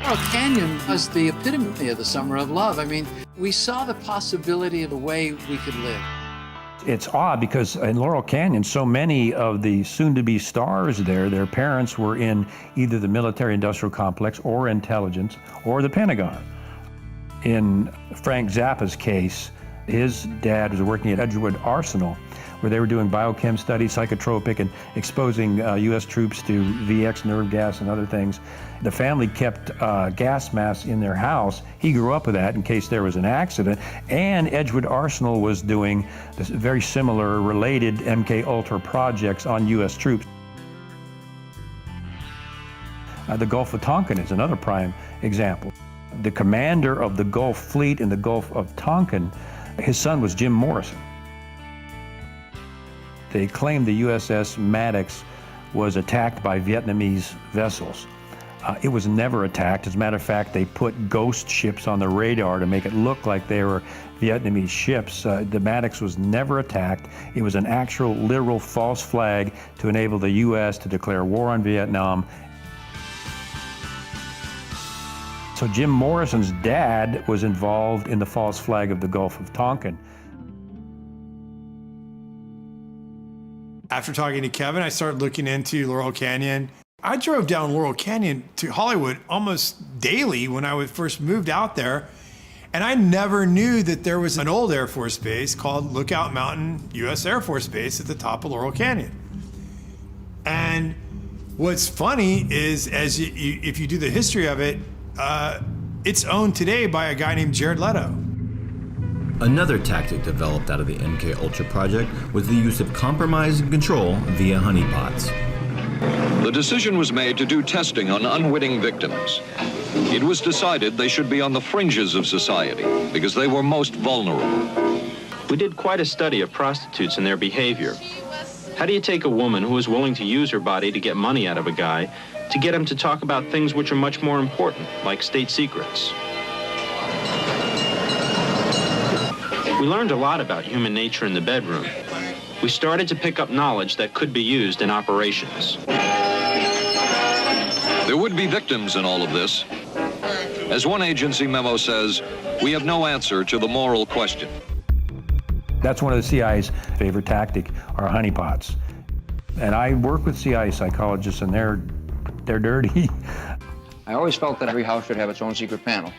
Laurel Canyon was the epitome of the summer of love. I mean, we saw the possibility of the way we could live. It's odd because in Laurel Canyon, so many of the soon-to-be stars there, their parents were in either the military-industrial complex or intelligence or the Pentagon. In Frank Zappa's case, his dad was working at Edgewood Arsenal, where they were doing biochem studies, psychotropic, and exposing U.S. troops to VX nerve gas and other things. The family kept gas masks in their house. He grew up with that in case there was an accident. And Edgewood Arsenal was doing this very similar, related MK Ultra projects on U.S. troops. The Gulf of Tonkin is another prime example. The commander of the Gulf Fleet in the Gulf of Tonkin, his son was Jim Morrison. They claimed the USS Maddox was attacked by Vietnamese vessels. It was never attacked. As a matter of fact, they put ghost ships on the radar to make it look like they were Vietnamese ships. The Maddox was never attacked. It was an actual, literal false flag to enable the U.S. to declare war on Vietnam. So Jim Morrison's dad was involved in the false flag of the Gulf of Tonkin. After talking to Kevin, I started looking into Laurel Canyon. I drove down Laurel Canyon to Hollywood almost daily when I first moved out there. And I never knew that there was an old Air Force base called Lookout Mountain U.S. Air Force Base at the top of Laurel Canyon. And what's funny is, if you do the history of it, it's owned today by a guy named Jared Leto. Another tactic developed out of the MK Ultra project was the use of compromise and control via honeypots. The decision was made to do testing on unwitting victims. It was decided they should be on the fringes of society because they were most vulnerable. We did quite a study of prostitutes and their behavior. How do you take a woman who is willing to use her body to get money out of a guy to get him to talk about things which are much more important, like state secrets? We learned a lot about human nature in the bedroom. We started to pick up knowledge that could be used in operations. There would be victims in all of this. As one agency memo says, we have no answer to the moral question. That's one of the CIA's favorite tactic, are honeypots. And I work with CIA psychologists, and they're dirty. I always felt that every house should have its own secret panel.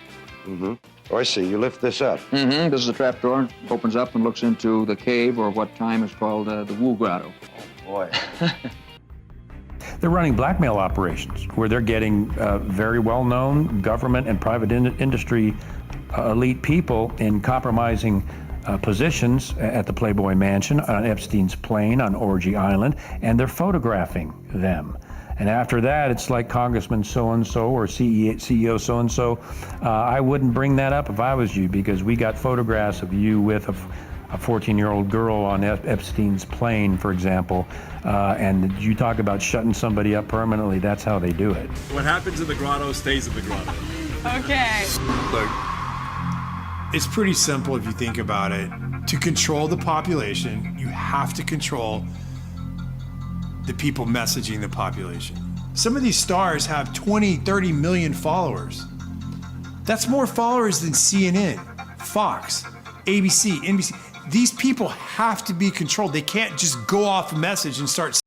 Mm-hmm. Oh, I see. You lift this up. Mm-hmm. This is a trap door. Opens up and looks into the cave, or what time is called the Wu Grotto. Oh, boy. They're running blackmail operations where they're getting very well-known government and private industry elite people in compromising positions at the Playboy Mansion, on Epstein's plane, on Orgy Island, and they're photographing them. And after that, it's like Congressman so-and-so or CEO so-and-so. I wouldn't bring that up if I was you, because we got photographs of you with a 14-year-old girl on Epstein's plane, for example. And you talk about shutting somebody up permanently, that's how they do it. What happens in the grotto stays in the grotto. Okay. Look, it's pretty simple if you think about it. To control the population, you have to control the people messaging the population. Some of these stars have 20, 30 million followers. That's more followers than CNN, Fox, ABC, NBC. These people have to be controlled. They can't just go off a message and start